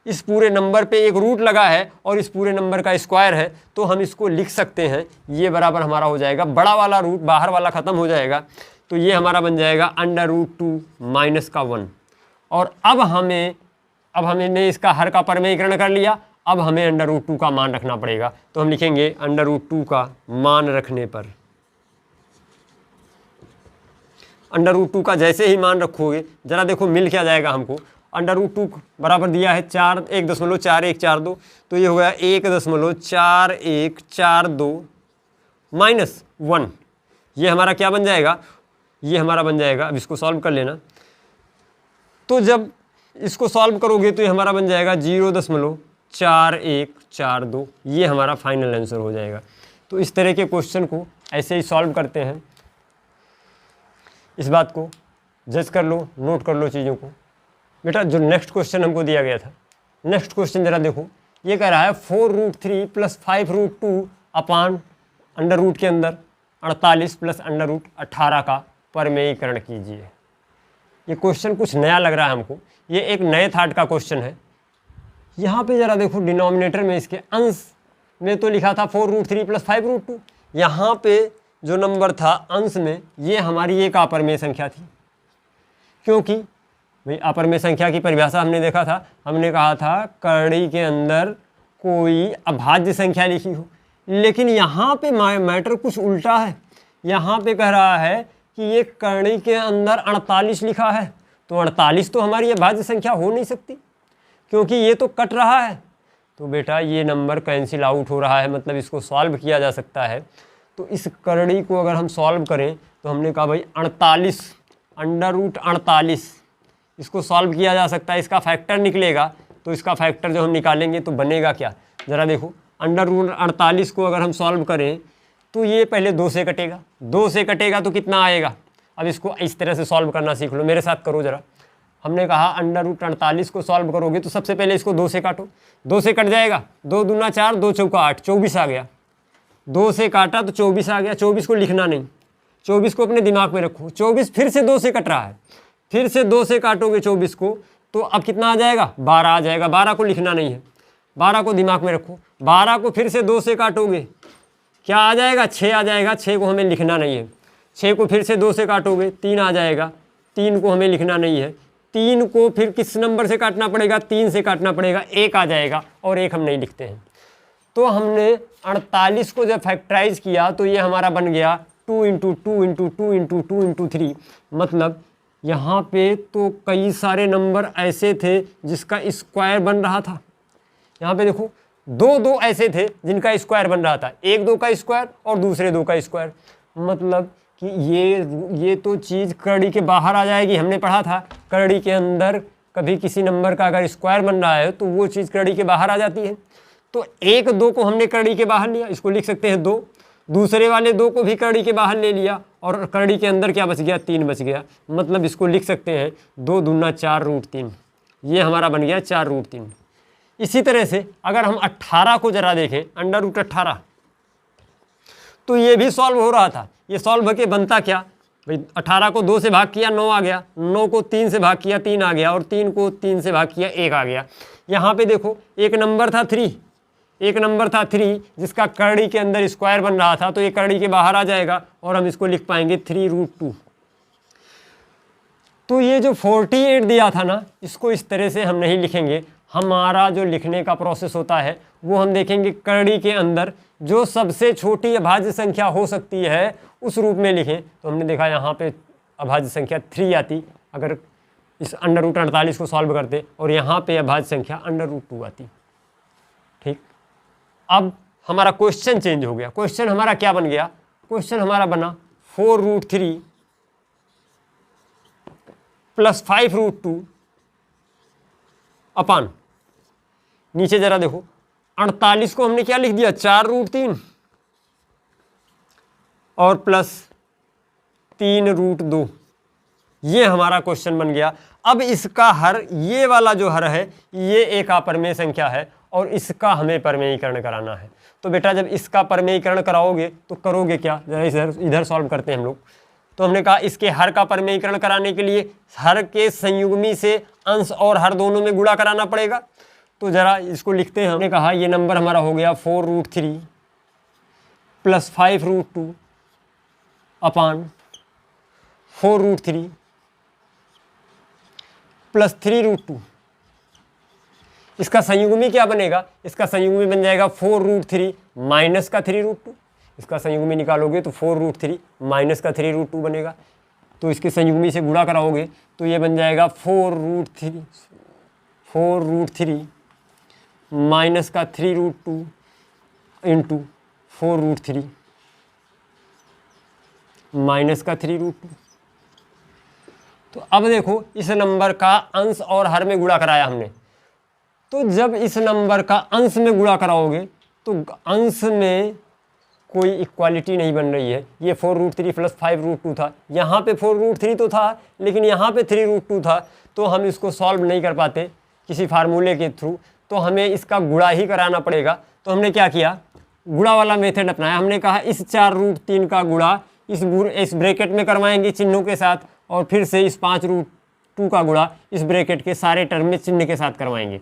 इस पूरे नंबर पे एक रूट लगा है और इस पूरे नंबर का स्क्वायर है। तो हम इसको लिख सकते हैं ये बराबर हमारा हो जाएगा बड़ा वाला रूट, बाहर वाला खत्म हो जाएगा। तो ये हमारा बन जाएगा √2 माइनस का 1। और अब हमने इसका हर का परिमेयीकरण कर लिया, अब हमें √2 का मान रखना पड़ेगा। तो हम लिखेंगे √2 का मान रखने पर, √2 का जैसे ही मान रखोगे जरा देखो मिल क्या जाएगा हमको। √2 बराबर दिया है 1.4142, तो ये हो गया 1.4142 माइनस 1। ये हमारा क्या बन जाएगा, ये हमारा बन जाएगा, अब इसको सॉल्व कर लेना। तो जब इसको सॉल्व करोगे तो ये हमारा बन जाएगा 0.4142, ये हमारा फाइनल आंसर हो जाएगा। तो इस तरह के क्वेश्चन को ऐसे ही सॉल्व करते हैं। इस बात को जज कर लो, नोट कर लो चीज़ों को। बेटा जो नेक्स्ट क्वेश्चन हमको दिया गया था, नेक्स्ट क्वेश्चन जरा देखो, ये कह रहा है 4√3 + 5√2 अपान अंडर रूट के अंदर 48 + √18 का परिमेयीकरण कीजिए। ये क्वेश्चन कुछ नया लग रहा है हमको, ये एक नए थाट का क्वेश्चन है। यहाँ पे ज़रा देखो डिनोमिनेटर में इसके अंश में तो लिखा था 4√3 + 5√2। यहाँ पे जो नंबर था अंश में, ये हमारी एक अपरमेय संख्या थी, क्योंकि भाई अपरमेय संख्या की परिभाषा हमने देखा था, हमने कहा था कड़ी के अंदर कोई अभाज्य संख्या लिखी हो। लेकिन यहाँ पे मैटर कुछ उल्टा है, यहाँ पे कह रहा है कि ये कड़ी के अंदर 48 लिखा है, तो 48 तो हमारी अभाज्य संख्या हो नहीं सकती, क्योंकि ये तो कट रहा है। तो बेटा ये नंबर कैंसिल आउट हो रहा है, मतलब इसको सॉल्व किया जा सकता है। तो इस कड़ी को अगर हम सॉल्व करें तो हमने कहा भाई 48 √48 इसको सॉल्व किया जा सकता है, इसका फैक्टर निकलेगा। तो इसका फैक्टर जब हम निकालेंगे तो बनेगा क्या, ज़रा देखो, √48 को अगर हम सॉल्व करें तो ये पहले 2 से कटेगा, 2 से कटेगा तो कितना आएगा। अब इसको इस तरह से सॉल्व करना सीख लो, मेरे साथ करो ज़रा। हमने कहा √48 को सॉल्व करोगे तो सबसे पहले इसको 2 से काटो, 2 से कट जाएगा, 2 दूना 4, 2 चौका 8, 24 आ गया। 2 से काटा तो 24 आ गया। 24 को लिखना नहीं, 24 को अपने दिमाग में रखो। 24 फिर से 2 से कट रहा है, फिर से 2 से काटोगे 24 को तो अब कितना आ जाएगा, 12 आ जाएगा। 12 को लिखना नहीं है, 12 को दिमाग में रखो। 12 को फिर से 2 से काटोगे, क्या आ जाएगा, 6 आ जाएगा। 6 को हमें लिखना नहीं है। 6 को फिर से 2 से काटोगे, 3 आ जाएगा। 3 को हमें लिखना नहीं है। 3 को फिर किस नंबर से काटना पड़ेगा, 3 से काटना पड़ेगा, 1 आ जाएगा। और 1 हम नहीं लिखते हैं। तो हमने 48 को जब फैक्टराइज किया तो ये हमारा बन गया 2 × 2 × 2 × 2 × 3। मतलब यहाँ पे तो कई सारे नंबर ऐसे थे जिसका स्क्वायर बन रहा था। यहाँ पे देखो 2 ऐसे थे जिनका स्क्वायर बन रहा था, 1 2 का स्क्वायर और दूसरे 2 का स्क्वायर। मतलब कि ये तो चीज़ कड़ी के बाहर आ जाएगी। हमने पढ़ा था कड़ी के अंदर कभी किसी नंबर का अगर स्क्वायर बन रहा है तो वो चीज़ कड़ी के बाहर आ जाती है। तो 1 2 को हमने कड़ी के बाहर लिया, इसको लिख सकते हैं 2। दूसरे वाले 2 को भी कड़ी के बाहर ले लिया और कड़ी के अंदर क्या बच गया, 3 बच गया। मतलब इसको लिख सकते हैं 2 दूना 4√3। ये हमारा बन गया 4√3। इसी तरह से अगर हम 18 को जरा देखें, √18, तो ये भी सॉल्व हो रहा था। ये सॉल्व होके बनता क्या भाई, 18 को 2 से भाग किया 9 आ गया, 9 को 3 से भाग किया 3 आ गया, और 3 को 3 से भाग किया 1 आ गया। यहाँ पे देखो एक नंबर था 3, एक नंबर था 3 जिसका कड़ी के अंदर स्क्वायर बन रहा था, तो ये कड़ी के बाहर आ जाएगा और हम इसको लिख पाएंगे 3√2। तो ये जो 48 दिया था ना, इसको इस तरह से हम नहीं लिखेंगे। हमारा जो लिखने का प्रोसेस होता है वो हम देखेंगे कड़ी के अंदर जो सबसे छोटी अभाज्य संख्या हो सकती है उस रूप में लिखें। तो हमने देखा यहाँ पे अभाज्य संख्या 3 आती अगर इस √48 को सॉल्व करते, और यहाँ पे अभाज्य संख्या √2 आती। ठीक, अब हमारा क्वेश्चन चेंज हो गया। क्वेश्चन हमारा क्या बन गया, क्वेश्चन हमारा बना 4√3 + 5√2 अपान, नीचे जरा देखो 48 को हमने क्या लिख दिया, 4√3 और प्लस 3√2। ये हमारा क्वेश्चन बन गया। अब इसका हर, ये वाला जो हर है ये एक अपरमेय संख्या है और इसका हमें परमेयीकरण कराना है। तो बेटा जब इसका परमेयीकरण कराओगे तो करोगे क्या, जरा इधर सॉल्व करते हैं हम लोग। तो हमने कहा इसके हर का परमेयीकरण कराने के लिए हर के संयुग्मी से अंश और हर दोनों में गुणा कराना पड़ेगा। तो जरा इसको लिखते हैं। हमने कहा ये नंबर हमारा हो गया 4√3 + 5√2 अपान 4√3 + 3√2। इसका संयुग्मी क्या बनेगा, इसका संयुग्मी बन जाएगा 4√3 माइनस का 3√2। इसका संयुग्मी निकालोगे तो 4√3 माइनस का 3√2 बनेगा। तो इसके संयुग्मी से गुणा कराओगे तो ये बन जाएगा 4√3 माइनस का 3√2 इंटू 4√3 माइनस का 3√2। तो अब देखो इस नंबर का अंश और हर में गुणा कराया हमने। तो जब इस नंबर का अंश में गुणा कराओगे तो अंश में कोई इक्वालिटी नहीं बन रही है। ये 4√3 + 5√2 था, यहाँ पे 4√3 तो था लेकिन यहाँ पे 3√2 था, तो हम इसको सॉल्व नहीं कर पाते किसी फार्मूले के थ्रू, तो हमें इसका गुणा ही कराना पड़ेगा। तो हमने क्या किया, गुणा वाला मेथड अपनाया। हमने कहा इस 4√3 का गुणा इस ब्रैकेट में करवाएंगे चिन्हों के साथ, और फिर से इस 5 2 का गुणा इस ब्रैकेट के सारे टर्म में चिन्ह के साथ करवाएंगे।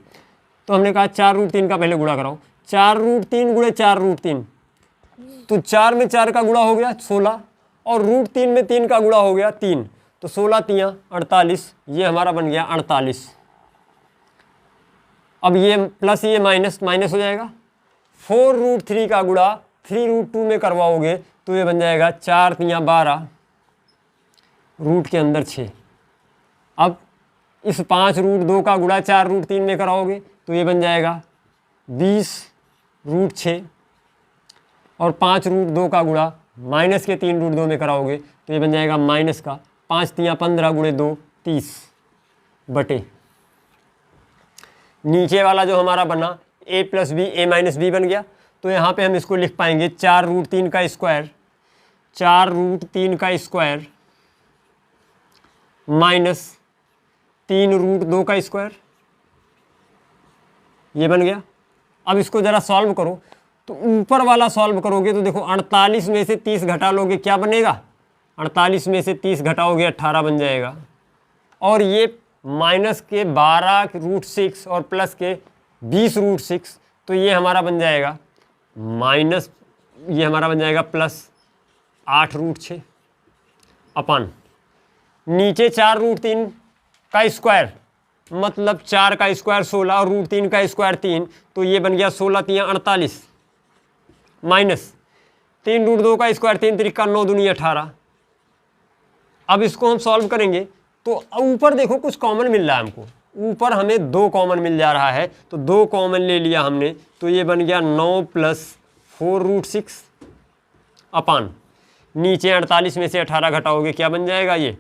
तो हमने कहा 4√3 का पहले गुणा कराओ, 4√3 गुणे 4√3, तो 4 में 4 का गुणा हो गया 16 और √3 में 3 का गुणा हो गया 3, तो 16 3 48, ये हमारा बन गया 48। अब ये प्लस ये माइनस माइनस हो जाएगा, 4√3 का गुणा 3√2 में करवाओगे तो ये बन जाएगा 4 3 12, रूट के अंदर 6। अब इस 5√2 का गुणा 4√3 में कराओगे तो ये बन जाएगा 20√6 और 5√2 का गुणा माइनस के 3√2 में कराओगे तो ये बन जाएगा माइनस का 5 3 15 गुणे 2 30 बटे नीचे वाला जो हमारा बना a plus b a minus b बन गया। तो यहाँ पे हम इसको लिख पाएंगे 4√3 का स्क्वायर, 4√3 का स्क्वायर माइनस 3√2 का स्क्वायर, ये बन गया। अब इसको ज़रा सॉल्व करो, तो ऊपर वाला सॉल्व करोगे तो देखो 48 में से 30 घटा लोगे क्या बनेगा, 48 में से 30 घटाओगे 18 बन जाएगा। और ये माइनस के 12√6 और प्लस के 20√6, तो ये हमारा बन जाएगा माइनस, ये हमारा बन जाएगा प्लस 8√6 अपन नीचे 4√3 का स्क्वायर, मतलब 4 का स्क्वायर 16 और √3 का स्क्वायर 3, तो ये बन गया 16 3 48 माइनस 3√2 का स्क्वायर 3 3 9 दूनी 18। अब इसको हम सॉल्व करेंगे तो ऊपर देखो कुछ कॉमन मिल रहा है हमको, ऊपर हमें 2 कॉमन मिल जा रहा है, तो 2 कॉमन ले लिया हमने, तो ये बन गया 9 प्लस 4√6 अपान नीचे 48 में से 18 घटाओगे क्या बन जाएगा, ये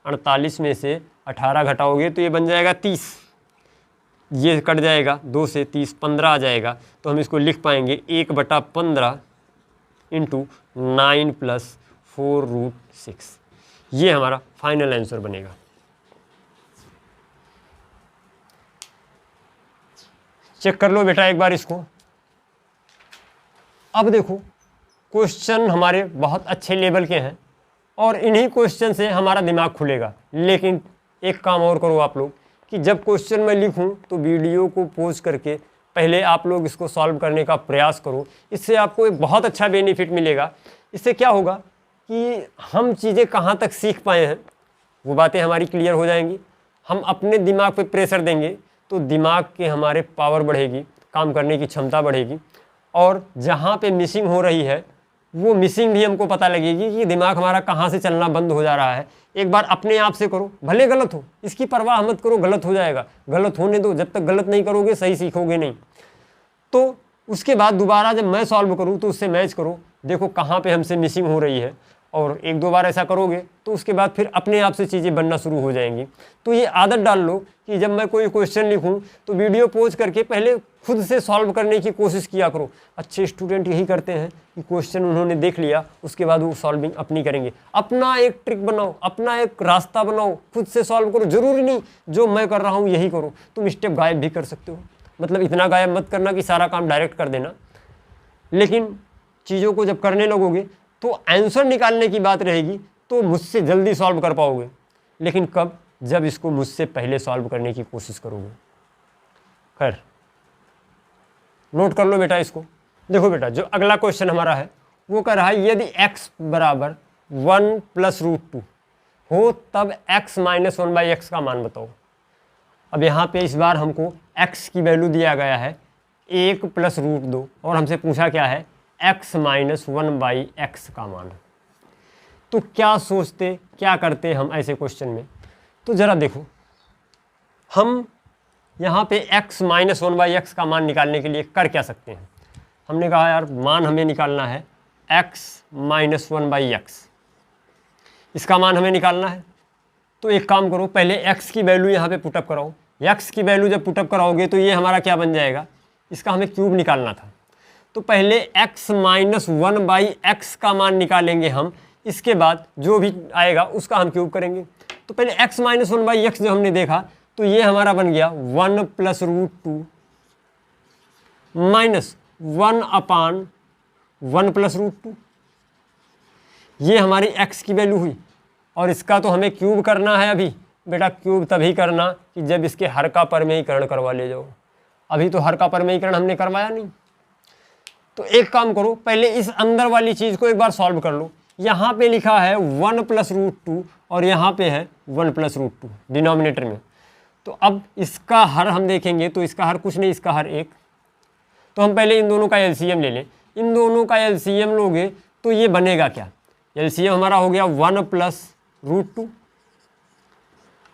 48 में से 18 घटाओगे तो ये बन जाएगा 30, ये कट जाएगा 2 से 30 15 आ जाएगा। तो हम इसको लिख पाएंगे 1/15 इंटू 9 प्लस 4√6, ये हमारा फाइनल आंसर बनेगा। चेक कर लो बेटा एक बार इसको। अब देखो क्वेश्चन हमारे बहुत अच्छे लेवल के हैं और इन्हीं क्वेश्चन से हमारा दिमाग खुलेगा। लेकिन एक काम और करो आप लोग कि जब क्वेश्चन मैं लिखूं तो वीडियो को पॉज करके पहले आप लोग इसको सॉल्व करने का प्रयास करो। इससे आपको एक बहुत अच्छा बेनिफिट मिलेगा। इससे क्या होगा कि हम चीज़ें कहाँ तक सीख पाए हैं वो बातें हमारी क्लियर हो जाएंगी। हम अपने दिमाग पे प्रेशर देंगे तो दिमाग के हमारे पावर बढ़ेगी, काम करने की क्षमता बढ़ेगी, और जहाँ पे मिसिंग हो रही है वो मिसिंग भी हमको पता लगेगी कि दिमाग हमारा कहाँ से चलना बंद हो जा रहा है। एक बार अपने आप से करो, भले गलत हो, इसकी परवाह मत करो, गलत हो जाएगा, गलत होने दो, जब तक गलत नहीं करोगे सही सीखोगे नहीं। तो उसके बाद दोबारा जब मैं सॉल्व करूँ तो उससे मैच करो, देखो कहाँ पे हमसे मिसिंग हो रही है, और 1-2 बार ऐसा करोगे तो उसके बाद फिर अपने आप से चीज़ें बनना शुरू हो जाएंगी। तो ये आदत डाल लो कि जब मैं कोई क्वेश्चन लिखूं तो वीडियो पॉज करके पहले खुद से सॉल्व करने की कोशिश किया करो। अच्छे स्टूडेंट यही करते हैं कि क्वेश्चन उन्होंने देख लिया, उसके बाद वो सॉल्विंग अपनी करेंगे। अपना एक ट्रिक बनाओ, अपना एक रास्ता बनाओ, खुद से सॉल्व करो। ज़रूरी नहीं जो मैं कर रहा हूँ यही करो, तुम स्टेप गायब भी कर सकते हो। मतलब इतना गायब मत करना कि सारा काम डायरेक्ट कर देना, लेकिन चीज़ों को जब करने लगोगे तो आंसर निकालने की बात रहेगी तो मुझसे जल्दी सॉल्व कर पाओगे। लेकिन कब, जब इसको मुझसे पहले सॉल्व करने की कोशिश करोगे। खैर नोट कर लो बेटा इसको। देखो बेटा जो अगला क्वेश्चन हमारा है वो कह रहा है यदि x बराबर 1 + √2 हो तब x - 1/x का मान बताओ। अब यहाँ पे इस बार हमको x की वैल्यू दिया गया है 1 + √2 और हमसे पूछा क्या है x - 1/x का मान। तो क्या सोचते, क्या करते हम ऐसे क्वेश्चन में। तो ज़रा देखो, हम यहाँ पे x - 1/x का मान निकालने के लिए कर क्या सकते हैं। हमने कहा यार मान हमें निकालना है x - 1/x, इसका मान हमें निकालना है। तो एक काम करो, पहले x की वैल्यू यहाँ पे पुटअप कराओ। x की वैल्यू जब पुटअप कराओगे तो ये हमारा क्या बन जाएगा, इसका हमें क्यूब निकालना था। तो पहले x - 1/x का मान निकालेंगे हम, इसके बाद जो भी आएगा उसका हम क्यूब करेंगे। तो पहले x - 1/x जो हमने देखा तो ये हमारा बन गया 1 + √2 माइनस 1/1 + √2। ये हमारी x की वैल्यू हुई और इसका तो हमें क्यूब करना है अभी, बेटा क्यूब तभी करना कि जब इसके हर का परमेयीकरण करवा ले जाओ। अभी तो हर का परमेयीकरण हमने करवाया नहीं। तो एक काम करो, पहले इस अंदर वाली चीज़ को एक बार सॉल्व कर लो। यहाँ पे लिखा है 1 + √2 और यहाँ पे है 1 + √2 डिनोमिनेटर में। तो अब इसका हर हम देखेंगे तो इसका हर कुछ नहीं, इसका हर 1। तो हम पहले इन दोनों का एलसीएम ले लें। इन दोनों का एलसीएम लोगे तो ये बनेगा क्या? एलसीएम हमारा हो गया 1 + √2।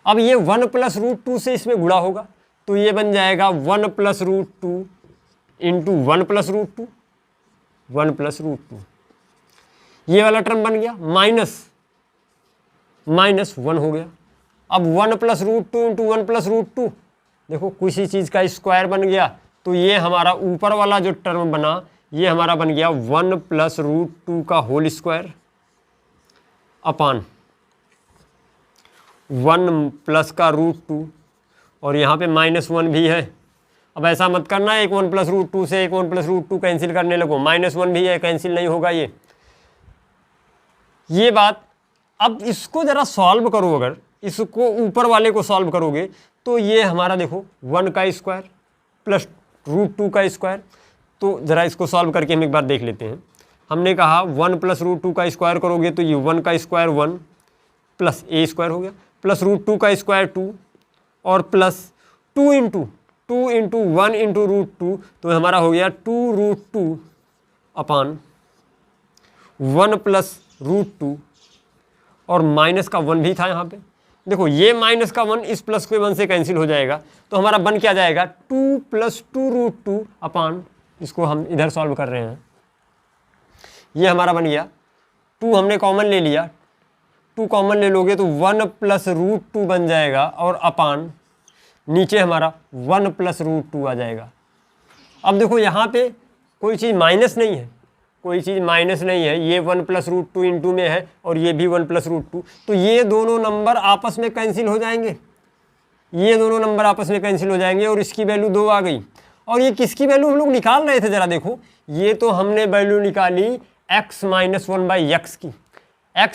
अब ये 1 + √2 से इसमें गुणा होगा तो ये बन जाएगा 1 + √2 इंटू 1 + √2, 1 + √2। ये वाला टर्म बन गया, माइनस 1 हो गया। अब 1 + √2 इंटू 1 + √2, देखो किसी चीज़ का स्क्वायर बन गया तो ये हमारा ऊपर वाला जो टर्म बना ये हमारा बन गया 1 + √2 का होल स्क्वायर अपान 1 प्लस का √2 और यहाँ पे -1 भी है। अब ऐसा मत करना एक 1 + √2 से एक 1 + √2 कैंसिल करने लगो, -1 भी है, कैंसिल नहीं होगा ये बात। अब इसको ज़रा सॉल्व करो, अगर इसको ऊपर वाले को सॉल्व करोगे तो ये हमारा देखो 1 का स्क्वायर प्लस √2 का स्क्वायर। तो ज़रा इसको सॉल्व करके हम एक बार देख लेते हैं। हमने कहा 1 + √2 का स्क्वायर करोगे तो ये 1 का स्क्वायर 1 प्लस a स्क्वायर हो गया, प्लस √2 का स्क्वायर 2 और प्लस 2 इंटू 1 इंटू √2 तो हमारा हो गया 2 √2 अपान 1 + √2 और माइनस का 1 भी था यहाँ पे। देखो ये माइनस का 1 इस प्लस के 1 से कैंसिल हो जाएगा तो हमारा बन क्या जाएगा 2 + 2 √2 अपान, इसको हम इधर सॉल्व कर रहे हैं, ये हमारा बन गया 2 हमने कॉमन ले लिया, 2 कॉमन ले लोगे तो 1 + √2 बन जाएगा और अपान नीचे हमारा 1 + √2 आ जाएगा। अब देखो यहाँ पे कोई चीज़ माइनस नहीं है, कोई चीज़ माइनस नहीं है, ये 1 + √2 इंटू में है और ये भी 1 + √2, तो ये दोनों नंबर आपस में कैंसिल हो जाएंगे, ये दोनों नंबर आपस में कैंसिल हो जाएंगे और इसकी वैल्यू 2 आ गई। और ये किसकी वैल्यू हम लोग निकाल रहे थे, ज़रा देखो, ये तो हमने वैल्यू निकाली x - 1/x की। x